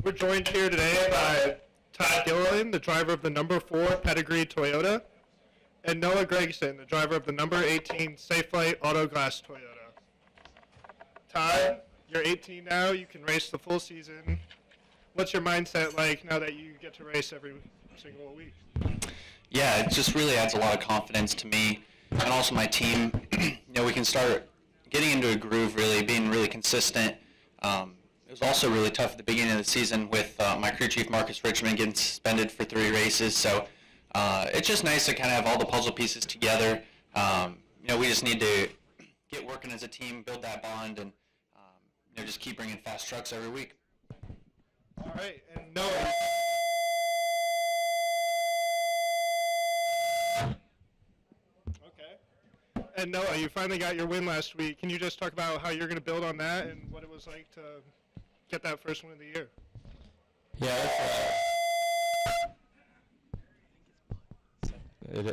We're joined here today by Todd Gilliland, the driver of the number 4 Pedigree Toyota, and Noah Gregson, the driver of the number 18 Safelite Auto Glass Toyota. Todd, you're 18 now. You can race the full season. What's your mindset like now that you get to race every single week? Yeah, it just really adds a lot of confidence to me and also my team. We can start getting into a groove, really, being really consistent. It was also really tough at the beginning of the season with my crew chief, Marcus Richmond, getting suspended for 3 races. So it's just nice to kind of have all the puzzle pieces together. We just need to get working as a team, build that bond, and just keep bringing fast trucks every week. All right, and Noah. Okay. And Noah, you finally got your win last week. Can you just talk about how you're going to build on that and what it was like to get that first win of the year? Yeah,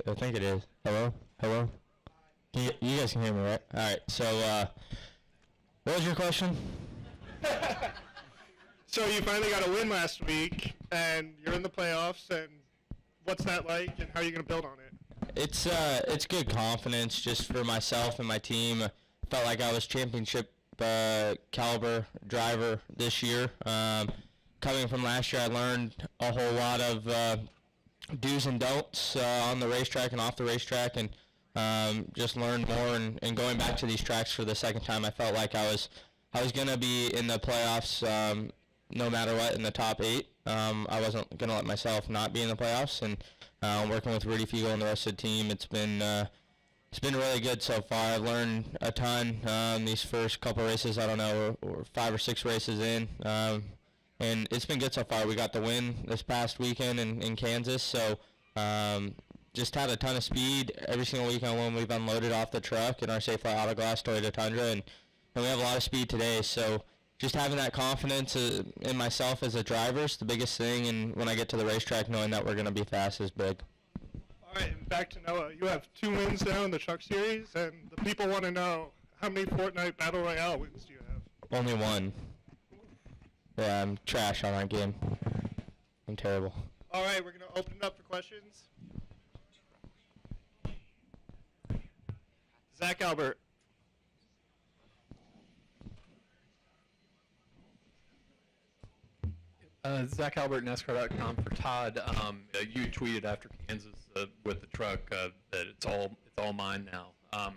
I think it is. Hello? You guys can hear me, right? All right, so what was your question? So you finally got a win last week, and you're in the playoffs, and what's that like, and how are you going to build on it? It's good confidence just for myself and my team. Felt like I was championship caliber driver this year. Coming from last year, I learned a whole lot of do's and don'ts on the racetrack and off the racetrack, and just learned more. And going back to these tracks for the second time, I felt like I was going to be in the playoffs no matter what, in the top 8. I wasn't going to let myself not be in the playoffs, and working with Rudy Fiegel and the rest of the team, it's been really good so far. I've learned a ton these first couple races. I don't know, we're 5 or 6 races in, and it's been good so far. We got the win this past weekend in Kansas, so just had a ton of speed every single weekend when we've unloaded off the truck in our Safelite Auto Glass Toyota Tundra, and we have a lot of speed today. So just having that confidence in myself as a driver is the biggest thing, and when I get to the racetrack, knowing that we're going to be fast is big. All right, and back to Noah. You have 2 wins now in the Truck Series, and the people want to know, how many Fortnite Battle Royale wins do you have? Only 1. Yeah, I'm trash on that game. I'm terrible. All right, we're going to open it up for questions. Zach Albert. Zach Albert, NASCAR.com for Todd. You tweeted after Kansas with the truck that it's all mine now.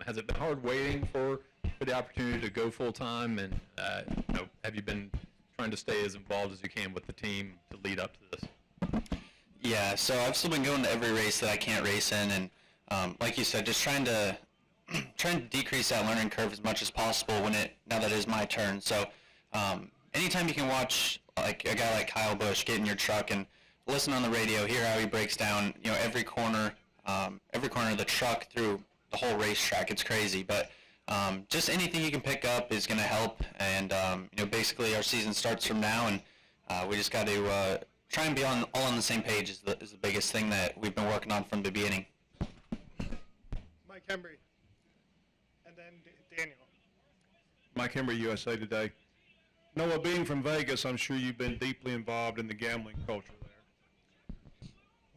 Has it been hard waiting for the opportunity to go full time, and have you been trying to stay as involved as you can with the team to lead up to this? Yeah, so I've still been going to every race that I can't race in, and like you said, just trying to decrease that learning curve as much as possible now that it is my turn. So anytime you can watch like a guy like Kyle Busch get in your truck and listen on the radio, hear how he breaks down every corner of the truck through the whole racetrack, it's crazy. But just anything you can pick up is going to help, and basically our season starts from now, and we just got to try and be all on the same page is the biggest thing that we've been working on from the beginning. Mike Hembry, and then Daniel. Mike Hembry, USA Today. Noah, being from Vegas, I'm sure you've been deeply involved in the gambling culture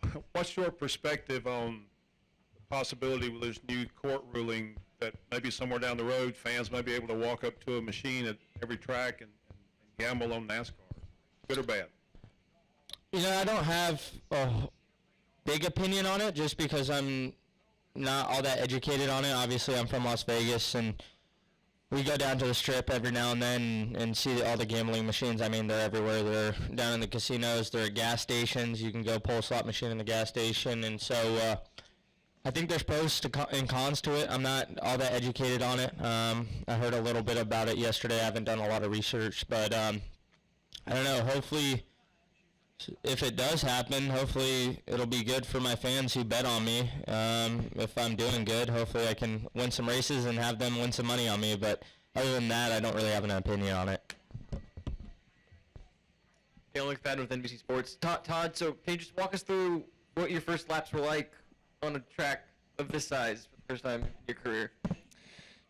there. What's your perspective on the possibility with this new court ruling that maybe somewhere down the road fans may be able to walk up to a machine at every track and gamble on NASCAR? Good or bad? I don't have a big opinion on it just because I'm not all that educated on it. Obviously, I'm from Las Vegas, and we go down to the Strip every now and then and see all the gambling machines. I mean, they're everywhere. They're down in the casinos. They're at gas stations. You can go pull a slot machine in the gas station. And so I think there's pros and cons to it. I'm not all that educated on it. I heard a little bit about it yesterday. I haven't done a lot of research. But I don't know. Hopefully, if it does happen, hopefully it'll be good for my fans who bet on me. If I'm doing good, hopefully I can win some races and have them win some money on me. But other than that, I don't really have an opinion on it. Daniel McFadden with NBC Sports. Todd, so can you just walk us through what your first laps were like on a track of this size for the first time in your career?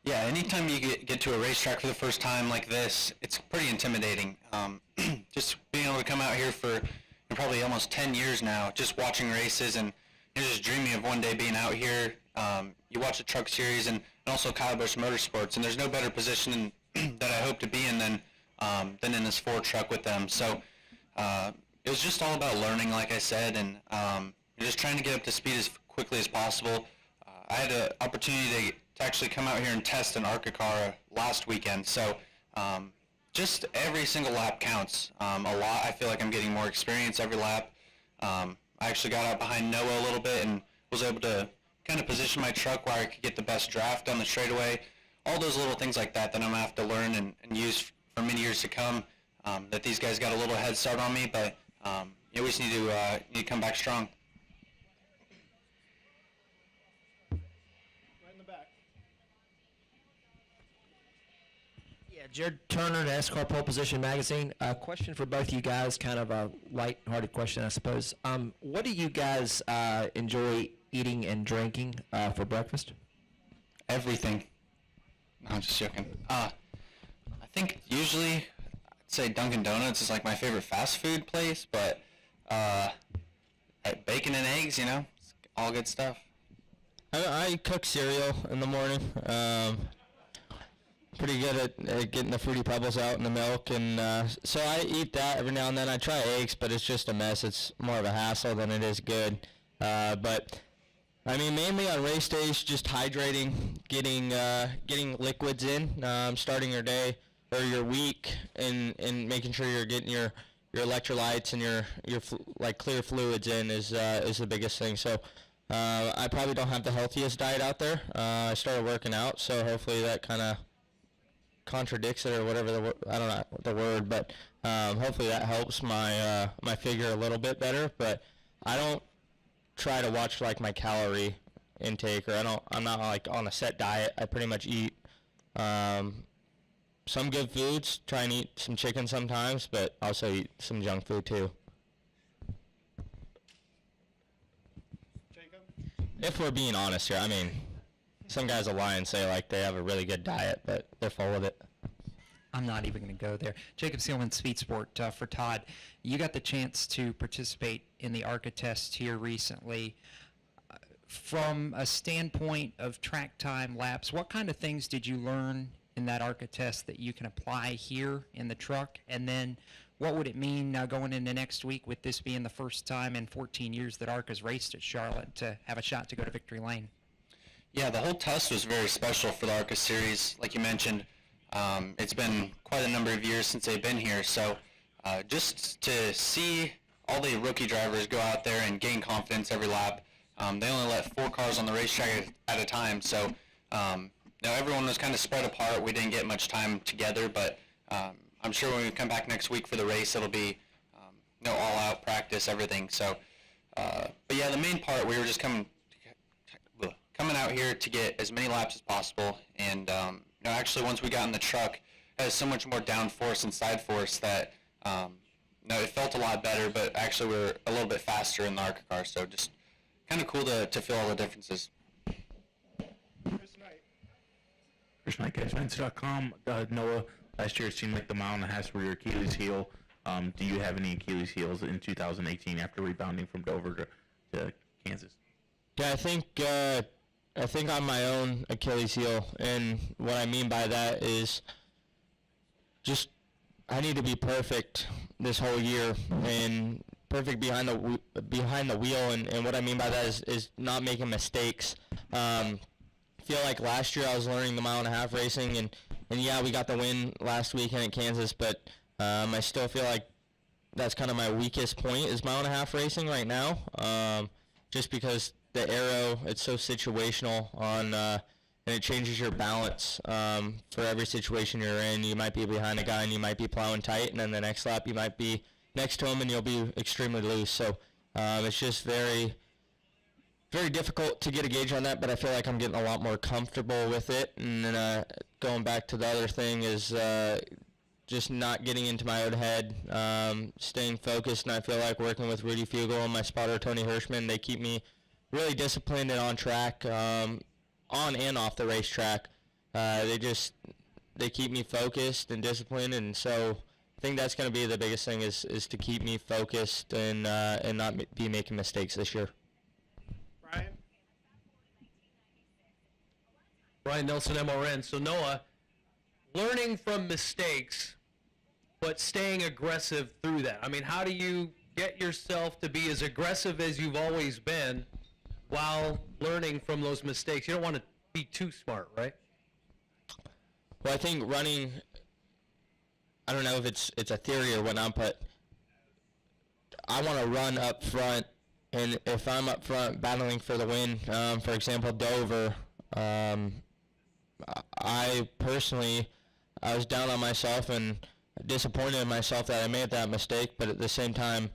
Yeah, anytime you get to a racetrack for the first time like this, it's pretty intimidating. just being able to come out here for probably almost 10 years now, just watching races and just dreaming of one day being out here. You watch the Truck Series and also Kyle Busch Motorsports, and there's no better position that I hope to be in than in this Ford truck with them. So it was just all about learning, like I said, and just trying to get up to speed as quickly as possible. I had an opportunity to actually come out here and test an ARCA car last weekend, so just every single lap counts a lot. I feel like I'm getting more experience every lap. I actually got out behind Noah a little bit and was able to kind of position my truck where I could get the best draft on the straightaway. All those little things like that I'm going to have to learn and use for many years to come. That these guys got a little head start on me, but we just need to come back strong. Right in the back. Yeah, Jared Turner, NASCAR Pole Position Magazine. Question for both of you guys, kind of a light-hearted question, I suppose. What do you guys enjoy eating and drinking for breakfast? Everything. No, I'm just joking. I think usually I'd say Dunkin' Donuts is like my favorite fast food place, but bacon and eggs, it's all good stuff. I cook cereal in the morning. Pretty good at getting the Fruity Pebbles out in the milk, and so I eat that every now and then. I try eggs, but it's just a mess. It's more of a hassle than it is good. But I mean, mainly on race days, just hydrating, getting liquids in, starting your day or your week, and making sure you're getting your electrolytes and your clear fluids in is the biggest thing. So I probably don't have the healthiest diet out there. I started working out, so hopefully that kind of contradicts it or whatever I don't know the word, but hopefully that helps my figure a little bit better. But I don't try to watch like my calorie intake, or I'm not like on a set diet. I pretty much eat some good foods, try and eat some chicken sometimes, but also eat some junk food too. Jacob? If we're being honest here, I mean, some guys will lie and say like they have a really good diet, but they're full of it. I'm not even going to go there. Jacob Seelman, Speed Sport, for Todd. You got the chance to participate in the ARCA test here recently. From a standpoint of track time laps, what kind of things did you learn in that ARCA test that you can apply here in the truck? And then what would it mean going into next week, with this being the first time in 14 years that ARCA's raced at Charlotte, to have a shot to go to victory lane? Yeah, the whole test was very special for the ARCA series, like you mentioned. It's been quite a number of years since they've been here, so just to see all the rookie drivers go out there and gain confidence every lap. They only let 4 cars on the racetrack at a time, so everyone was kind of spread apart. We didn't get much time together, but I'm sure when we come back next week for the race, it'll be all-out practice, everything. So, but yeah, the main part, we were just coming out here to get as many laps as possible, and actually once we got in the truck, it has so much more downforce and side force that it felt a lot better, but actually we were a little bit faster in the ARCA car, so just kind of cool to feel all the differences. Chris Knight. Chris Knight, GuysFans.com. Noah, last year it seemed like the mile and a half were your Achilles heel. Do you have any Achilles heels in 2018 after rebounding from Dover to Kansas? Yeah, I think I'm my own Achilles heel, and what I mean by that is just I need to be perfect this whole year, and perfect behind the wheel, and what I mean by that is not making mistakes. Feel like last year I was learning the mile and a half racing, and yeah, we got the win last weekend at Kansas, but I still feel like that's kind of my weakest point is mile and a half racing right now, just because the aero, it's so situational on, and it changes your balance for every situation you're in. You might be behind a guy and you might be plowing tight, and then the next lap you might be next to him and you'll be extremely loose. So it's just very, very difficult to get a gauge on that, but I feel like I'm getting a lot more comfortable with it. And then going back to the other thing is just not getting into my own head, staying focused, and I feel like working with Rudy Fugel and my spotter Tony Hirschman, they keep me really disciplined and on track, on and off the racetrack. They keep me focused and disciplined, and so I think that's going to be the biggest thing is to keep me focused and not be making mistakes this year. Brian? Brian Nelson, MRN. So Noah, learning from mistakes, but staying aggressive through that. I mean, how do you get yourself to be as aggressive as you've always been while learning from those mistakes? You don't want to be too smart, right? Well, I think running, I don't know if it's a theory or whatnot, but I want to run up front, and if I'm up front battling for the win, for example, Dover, I personally, I was down on myself and disappointed in myself that I made that mistake, but at the same time,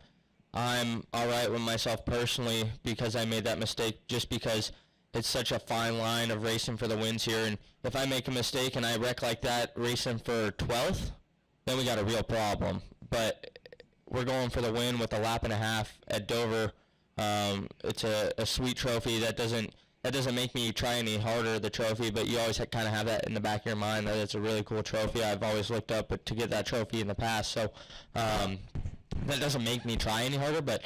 I'm all right with myself personally because I made that mistake, just because it's such a fine line of racing for the wins here. And if I make a mistake and I wreck like that racing for 12th, then we got a real problem. But we're going for the win with a lap and a half at Dover. It's a sweet trophy that doesn't make me try any harder, the trophy, but you always kind of have that in the back of your mind that it's a really cool trophy. I've always looked up to get that trophy in the past, so that doesn't make me try any harder, but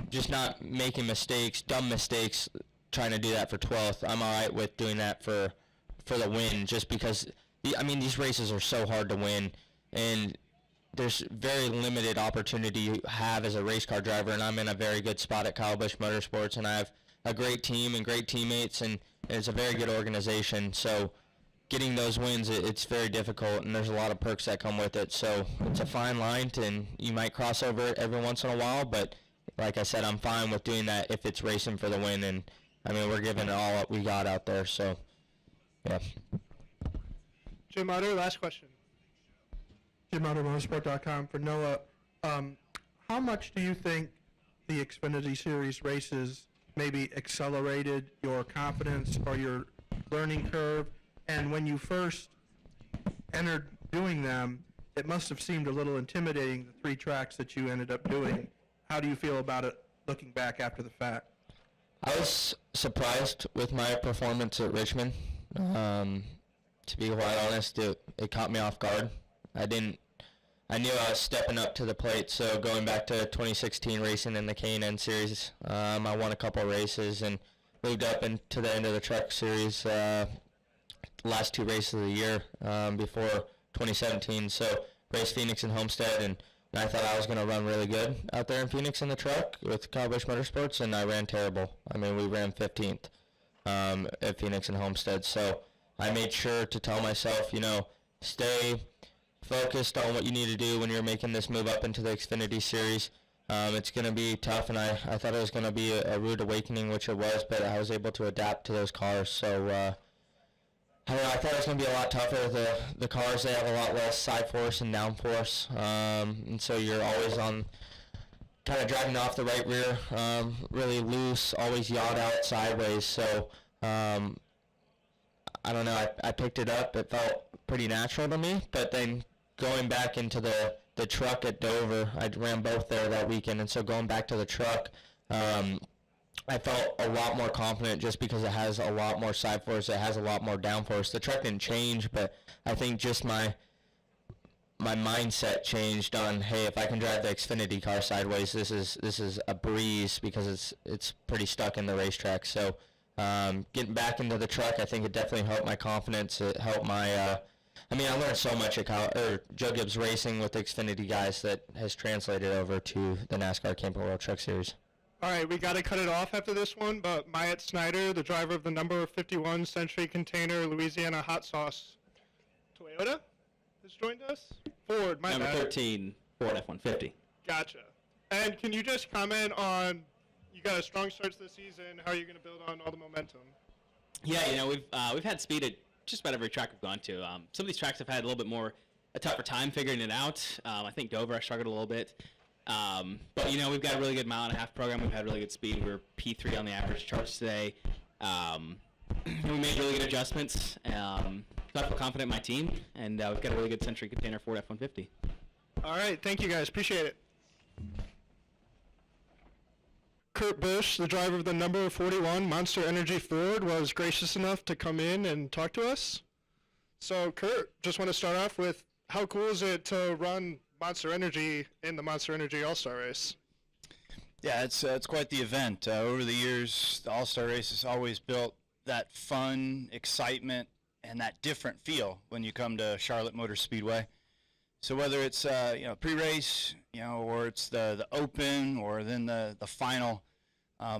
just not making mistakes, dumb mistakes, trying to do that for 12th. I'm all right with doing that for the win, just because, these races are so hard to win, and there's very limited opportunity you have as a race car driver, and I'm in a very good spot at Kyle Busch Motorsports, and I have a great team and great teammates, and it's a very good organization. So getting those wins, it's very difficult, and there's a lot of perks that come with it. So it's a fine line, and you might cross over it every once in a while, but like I said, I'm fine with doing that if it's racing for the win, and we're giving it all we got out there. So yeah. Jim Utter, last question. Jim Utter, motorsport.com. For Noah, how much do you think the Xfinity Series races maybe accelerated your confidence or your learning curve? And when you first entered doing them, it must have seemed a little intimidating, the 3 tracks that you ended up doing. How do you feel about it looking back after the fact? I was surprised with my performance at Richmond. To be quite honest, it caught me off guard. I knew I was stepping up to the plate, so going back to 2016 racing in the K&N Series, I won a couple of races and moved up into the end of the Truck Series last 2 races of the year before 2017. So raced Phoenix and Homestead, and I thought I was going to run really good out there in Phoenix in the truck with Kyle Busch Motorsports, and I ran terrible. We ran 15th at Phoenix and Homestead. So I made sure to tell myself, stay focused on what you need to do when you're making this move up into the Xfinity Series. It's going to be tough, and I thought it was going to be a rude awakening, which it was, but I was able to adapt to those cars. So I don't know, I thought it was going to be a lot tougher. The cars, they have a lot less side force and down force, and so you're always on kind of driving off the right rear, really loose, always yawed out sideways. So I don't know, I picked it up. It felt pretty natural to me, but then going back into the truck at Dover, I ran both there that weekend, and so going back to the truck, I felt a lot more confident just because it has a lot more side force, it has a lot more down force. The truck didn't change, but I think just my mindset changed on, hey, if I can drive the Xfinity car sideways, this is a breeze because it's pretty stuck in the racetrack. So getting back into the truck, I think it definitely helped my confidence. It helped my I learned so much at Joe Gibbs Racing with the Xfinity guys that has translated over to the NASCAR Camping World Truck Series. All right, we got to cut it off after this one, but Myatt Snyder, the driver of the number 51 Century Container Louisiana Hot Sauce Toyota, has joined us. Ford, my Number bad. 13, Ford F-150. Gotcha. And can you just comment on, you got a strong start to the season, how are you going to build on all the momentum? Yeah, we've had speed at just about every track we've gone to. Some of these tracks have had a little bit more a tougher time figuring it out. I think Dover, I struggled a little bit. But, we've got a really good mile-and-a-half program. We've had really good speed. We're P3 on the average charts today. We made really good adjustments. I feel confident in my team, and we've got a really good Century Container Ford F-150. All right, thank you guys. Appreciate it. Kurt Busch, the driver of the number 41 Monster Energy Ford, was gracious enough to come in and talk to us. So, Kurt, just want to start off with, how cool is it to run Monster Energy in the Monster Energy All-Star Race? Yeah, it's quite the event. Over the years, the All-Star Race has always built that fun, excitement, and that different feel when you come to Charlotte Motor Speedway. So whether it's pre-race, or it's the open, or then the final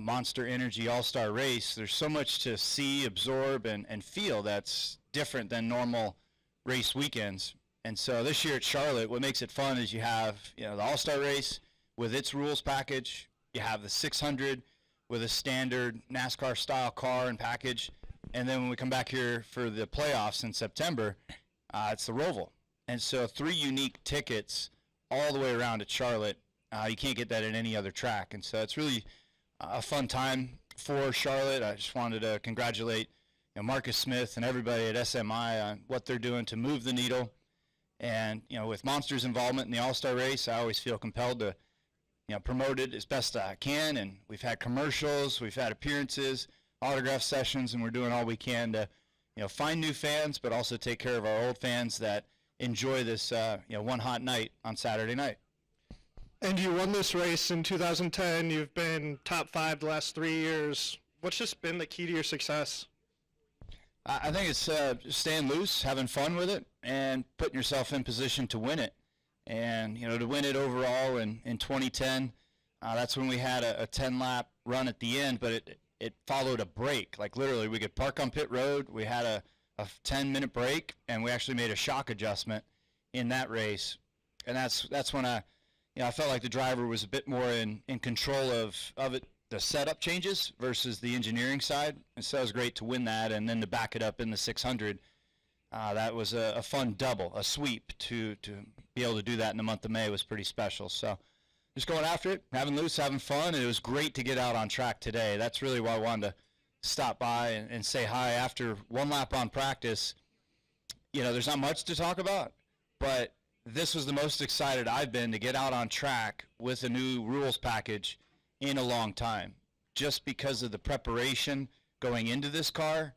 Monster Energy All-Star Race, there's so much to see, absorb, and feel that's different than normal race weekends. And so this year at Charlotte, what makes it fun is you have the All-Star Race with its rules package. You have the 600 with a standard NASCAR style car and package. And then when we come back here for the playoffs in September, it's the Roval. And so 3 unique tickets all the way around at Charlotte. You can't get that at any other track. And so it's really a fun time for Charlotte. I just wanted to congratulate Marcus Smith and everybody at SMI on what they're doing to move the needle. And with Monster's involvement in the All-Star Race, I always feel compelled to promote it as best I can. And we've had commercials, we've had appearances, autograph sessions, and we're doing all we can to find new fans, but also take care of our old fans that enjoy this one hot night on Saturday night. And you won this race in 2010. You've been top 5 the last 3 years. What's just been the key to your success? I think it's staying loose, having fun with it, and putting yourself in position to win it. And, to win it overall in 2010, that's when we had a 10-lap run at the end, but it followed a break. Like, literally, we could park on pit road. We had a 10-minute break, and we actually made a shock adjustment in that race. And that's when I felt like the driver was a bit more in control of it, the setup changes versus the engineering side. And so it was great to win that, and then to back it up in the 600. That was a fun double, a sweep. To be able to do that in the month of May was pretty special. So just going after it, having loose, having fun. And it was great to get out on track today. That's really why I wanted to stop by and say hi. After one lap on practice, there's not much to talk about, but this was the most excited I've been to get out on track with a new rules package in a long time, just because of the preparation going into this car,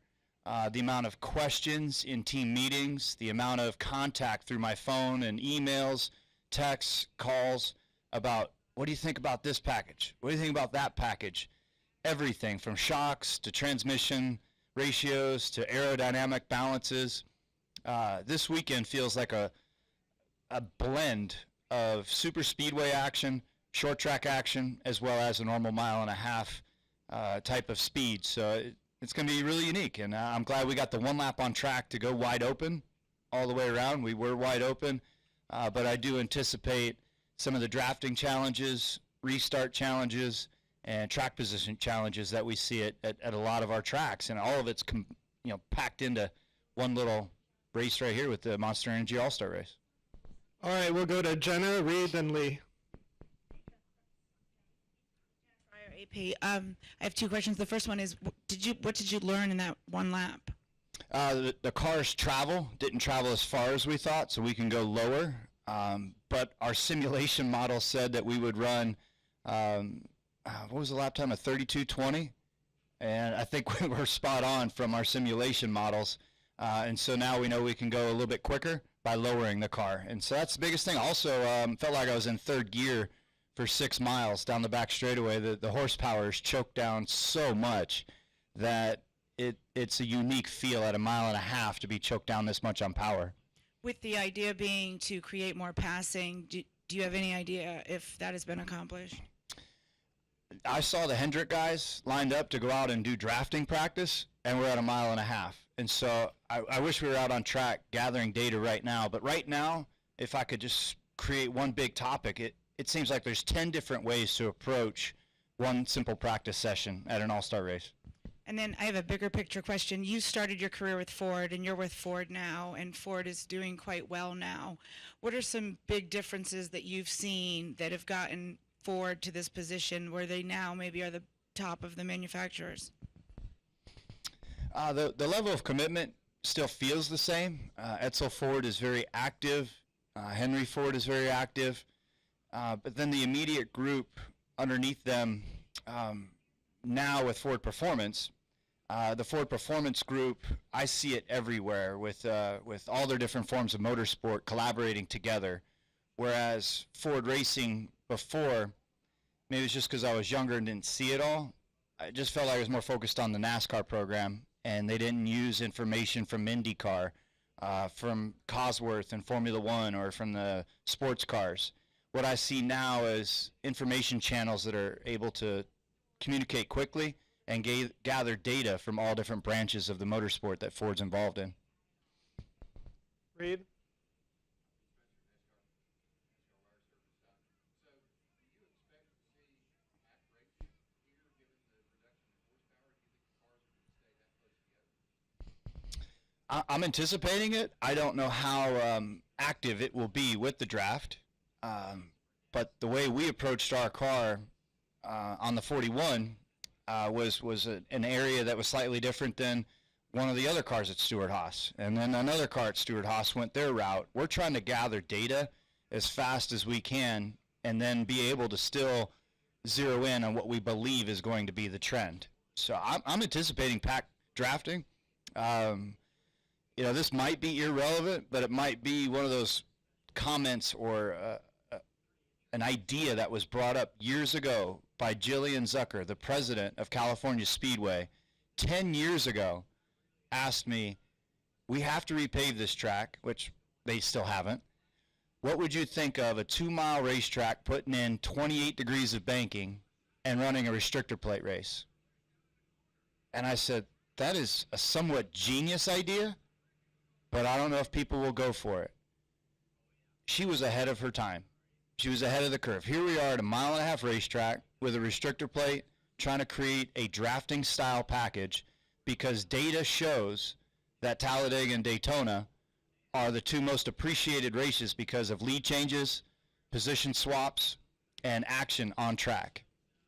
the amount of questions in team meetings, the amount of contact through my phone and emails, texts, calls about, what do you think about this package? What do you think about that package? Everything from shocks to transmission ratios to aerodynamic balances. This weekend feels like a blend of super speedway action, short track action, as well as a normal 1.5 mile type of speed. So it's going to be really unique, and I'm glad we got the one lap on track to go wide open all the way around. We were wide open, but I do anticipate some of the drafting challenges, restart challenges, and track position challenges that we see at a lot of our tracks, and all of it's packed into one little race right here with the Monster Energy All-Star Race. All right, we'll go to Jenna, Reed, then Lee. AP. I have 2 questions. The first one is, what did you learn in that one lap? The car's didn't travel as far as we thought, so we can go lower. But our simulation model said that we would run, what was the lap time, a 32:20? And I think we were spot on from our simulation models. And so now we know we can go a little bit quicker by lowering the car. And so that's the biggest thing. Also, felt like I was in third gear for 6 miles down the back straightaway. The horsepower is choked down so much that it's a unique feel at 1.5 miles to be choked down this much on power. With the idea being to create more passing, do you have any idea if that has been accomplished? I saw the Hendrick guys lined up to go out and do drafting practice, and we're at 1.5 miles. And so I wish we were out on track gathering data right now. But right now, if I could just create one big topic, it seems like there's 10 different ways to approach one simple practice session at an all-star race. And then I have a bigger picture question. You started your career with Ford, and you're with Ford now, and Ford is doing quite well now. What are some big differences that you've seen that have gotten Ford to this position where they now maybe are the top of the manufacturers? The level of commitment still feels the same. Edsel Ford is very active. Henry Ford is very active. But then the immediate group underneath them, now with Ford Performance, The Ford Performance Group, I see it everywhere with all their different forms of motorsport collaborating together. Whereas Ford Racing before, maybe it's just because I was younger and didn't see it all, I just felt like I was more focused on the NASCAR program, and they didn't use information from IndyCar, from Cosworth and Formula One, or from the sports cars. What I see now is information channels that are able to communicate quickly and gather data from all different branches of the motorsport that Ford's involved in. Reed? I'm anticipating it. I don't know how active it will be with the draft, but the way we approached our car on the 41 was an area that was slightly different than one of the other cars at Stewart-Haas. And then another car at Stewart-Haas went their route. We're trying to gather data as fast as we can and then be able to still zero in on what we believe is going to be the trend. So I'm anticipating pack drafting. This might be irrelevant, but it might be one of those comments or an idea that was brought up years ago by Jillian Zucker, the president of California Speedway, 10 years ago, asked me, we have to repave this track, which they still haven't. What would you think of a 2-mile racetrack putting in 28 degrees of banking and running a restrictor plate race? And I said, that is a somewhat genius idea, but I don't know if people will go for it. She was ahead of her time. She was ahead of the curve. Here we are at a 1.5-mile racetrack with a restrictor plate trying to create a drafting style package because data shows that Talladega and Daytona are the two most appreciated races because of lead changes, position swaps, and action on track.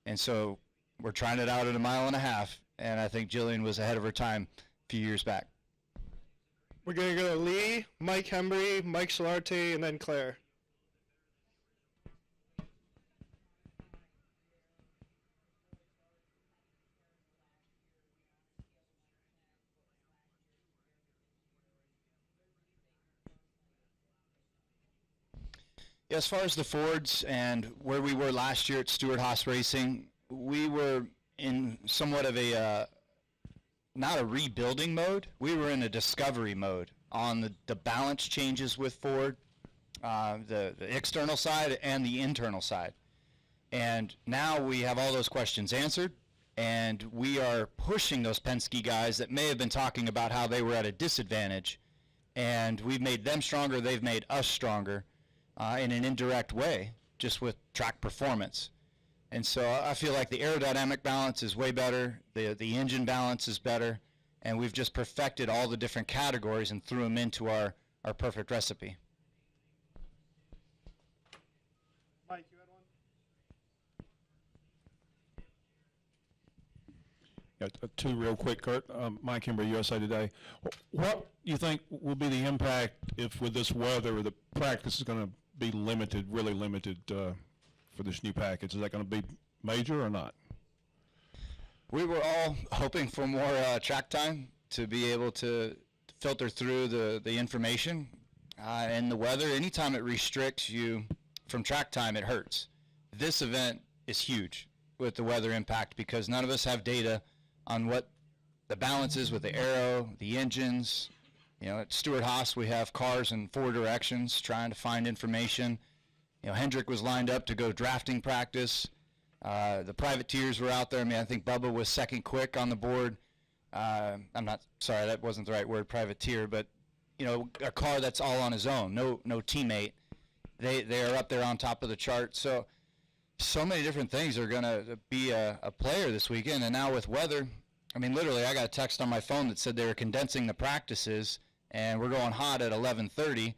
And so we're trying it out at a 1.5 miles, and I think Jillian was ahead of her time a few years back. We're going to go to Lee, Mike Hembry, Mike Solarte, and then Claire. Yeah, as far as the Fords and where we were last year at Stewart-Haas Racing, we were in somewhat of a not a rebuilding mode. We were in a discovery mode on the balance changes with Ford, the external side and the internal side. And now we have all those questions answered, and we are pushing those Penske guys that may have been talking about how they were at a disadvantage, and we've made them stronger, they've made us stronger in an indirect way, just with track performance. And so I feel like the aerodynamic balance is way better, the engine balance is better, and we've just perfected all the different categories and threw them into our perfect recipe. Mike, you had one? Yeah, two real quick, Kurt. Mike Kimber, USA Today. What do you think will be the impact if with this weather the practice is going to be limited, really limited for this new package? Is that going to be major or not? We were all hoping for more track time to be able to filter through the information. And the weather, anytime it restricts you from track time, it hurts. This event is huge with the weather impact because none of us have data on what the balance is with the aero, the engines. You know, at Stewart-Haas, we have cars in 4 directions trying to find information. You know, Hendrick was lined up to go drafting practice. The privateers were out there. I mean, I think Bubba was second quick on the board. I'm not, sorry, that wasn't the right word, privateer, but, you know, a car that's all on his own, no teammate. They are up there on top of the chart. So many different things are going to be a player this weekend. And now with weather, I mean, literally, I got a text on my phone that said they were condensing the practices, and we're going hot at 11:30,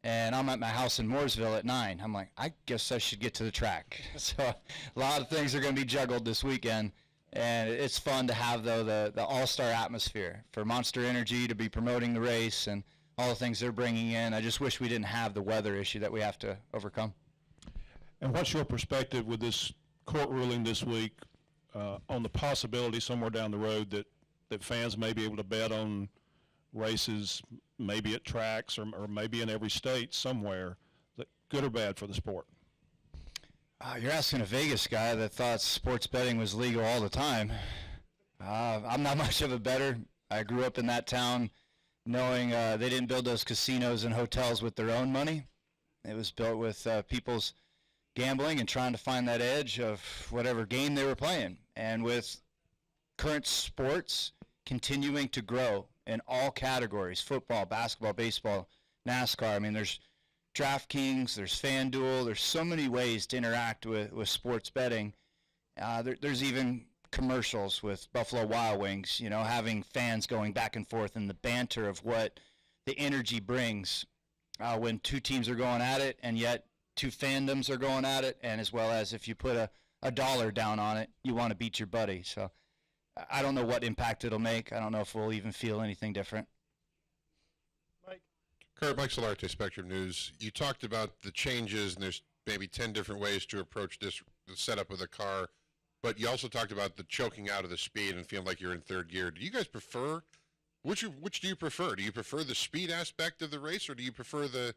and I'm at my house in Mooresville at 9. I'm like, I guess I should get to the track. So a lot of things are going to be juggled this weekend, and it's fun to have, though, the all-star atmosphere for Monster Energy to be promoting the race and all the things they're bringing in. I just wish we didn't have the weather issue that we have to overcome. And what's your perspective with this court ruling this week on the possibility somewhere down the road that that fans may be able to bet on races, maybe at tracks or maybe in every state somewhere, that good or bad for the sport? You're asking a Vegas guy that thought sports betting was legal all the time. I'm not much of a bettor. I grew up in that town knowing they didn't build those casinos and hotels with their own money. It was built with people's gambling and trying to find that edge of whatever game they were playing. And with current sports continuing to grow in all categories, football, basketball, baseball, NASCAR, I mean, there's DraftKings, there's FanDuel, there's so many ways to interact with sports betting. There's even commercials with Buffalo Wild Wings, you know, having fans going back and forth and the banter of what the energy brings when two teams are going at it, and yet two fandoms are going at it, and as well as if you put a dollar down on it, you want to beat your buddy. So I don't know what impact it'll make. I don't know if we'll even feel anything different. Kurt, Mike Solarte, Spectrum News. You talked about the changes, and there's maybe 10 different ways to approach this, the setup of the car, but you also talked about the choking out of the speed and feeling like you're in third gear. Do you guys prefer, which do you prefer? Do you prefer the speed aspect of the race, or do you prefer the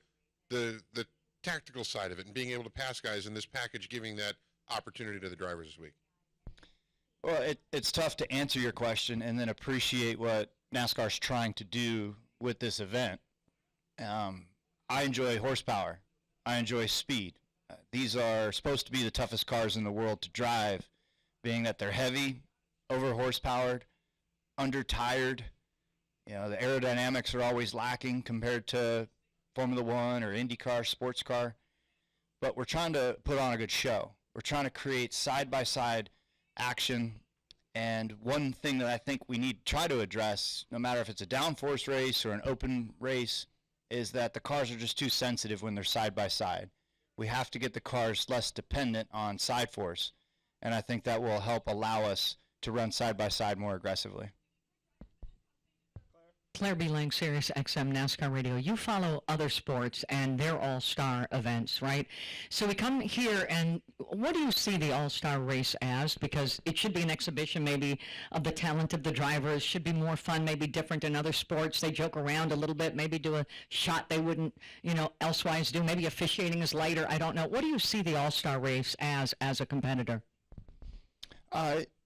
tactical side of it and being able to pass guys in this package, giving that opportunity to the drivers this week? Well, it's tough to answer your question and then appreciate what NASCAR's trying to do with this event. I enjoy horsepower. I enjoy speed. These are supposed to be the toughest cars in the world to drive, being that they're heavy, over-horsepowered, under-tired. You know, the aerodynamics are always lacking compared to Formula One or IndyCar, sports car. But we're trying to put on a good show. We're trying to create side-by-side action. And one thing that I think we need to try to address, no matter if it's a downforce race or an open race, is that the cars are just too sensitive when they're side by side. We have to get the cars less dependent on side force, and I think that will help allow us to run side by side more aggressively. Claire B. Lang, Sirius XM NASCAR Radio. You follow other sports and their all-star events, right? So we come here, and what do you see the all-star race as? Because it should be an exhibition maybe of the talent of the drivers, should be more fun, maybe different than other sports. They joke around a little bit, maybe do a shot they wouldn't, you know, elsewise do. Maybe officiating is lighter, I don't know. What do you see the all-star race as a competitor?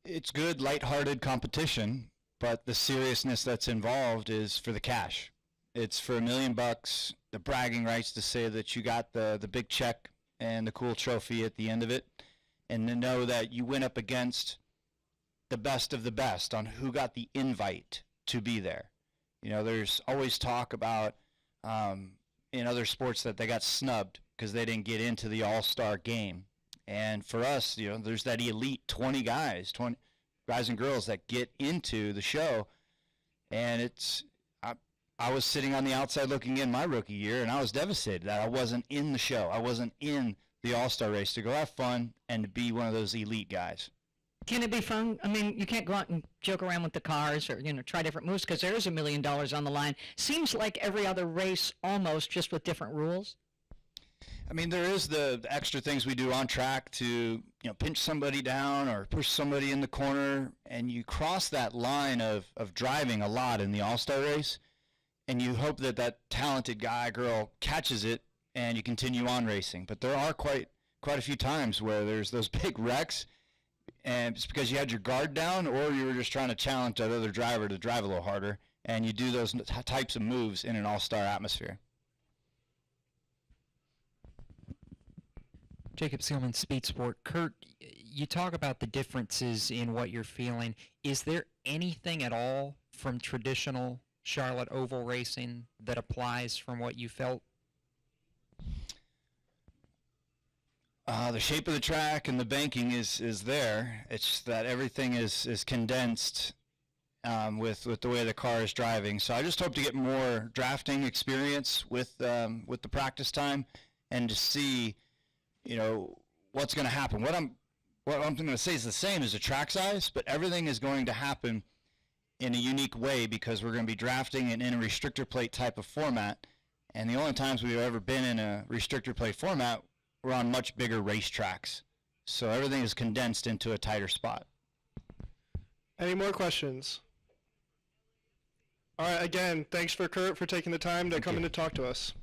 It's good, lighthearted competition. But the seriousness that's involved is for the cash. It's for $1 million, the bragging rights to say that you got the big check and the cool trophy at the end of it, and to know that you went up against the best of the best on who got the invite to be there. You know, there's always talk about in other sports that they got snubbed because they didn't get into the all-star game. And for us, you know, there's that elite 20 guys and girls that get into the show, and I was sitting on the outside looking in my rookie year, and I was devastated that I wasn't in the show. I wasn't in the all-star race to go have fun and to be one of those elite guys. Can it be fun? I mean, you can't go out and joke around with the cars or, you know, try different moves because there is $1 million on the line. Seems like every other race almost, just with different rules. I mean, there is the extra things we do on track to, you know, pinch somebody down or push somebody in the corner, and you cross that line of driving a lot in the all-star race, and you hope that that talented guy, girl catches it, and you continue on racing. But there are quite a few times where there's those big wrecks, and it's because you had your guard down or you were just trying to challenge that other driver to drive a little harder, and you do those types of moves in an all-star atmosphere. Jacob Seelman, Speed Sport. Kurt, you talk about the differences in what you're feeling. Is there anything at all from traditional Charlotte oval racing that applies from what you felt? The shape of the track and the banking is there. It's just that everything is condensed with the way the car is driving. So I just hope to get more drafting experience with the practice time and to see, you know, what's going to happen. What I'm going to say is the same as the track size, but everything is going to happen in a unique way because we're going to be drafting in a restrictor plate type of format. And the only times we've ever been in a restrictor plate format, we're on much bigger racetracks. So everything is condensed into a tighter spot. Any more questions? All right, again, thanks for Kurt for taking the time to come in to talk to us.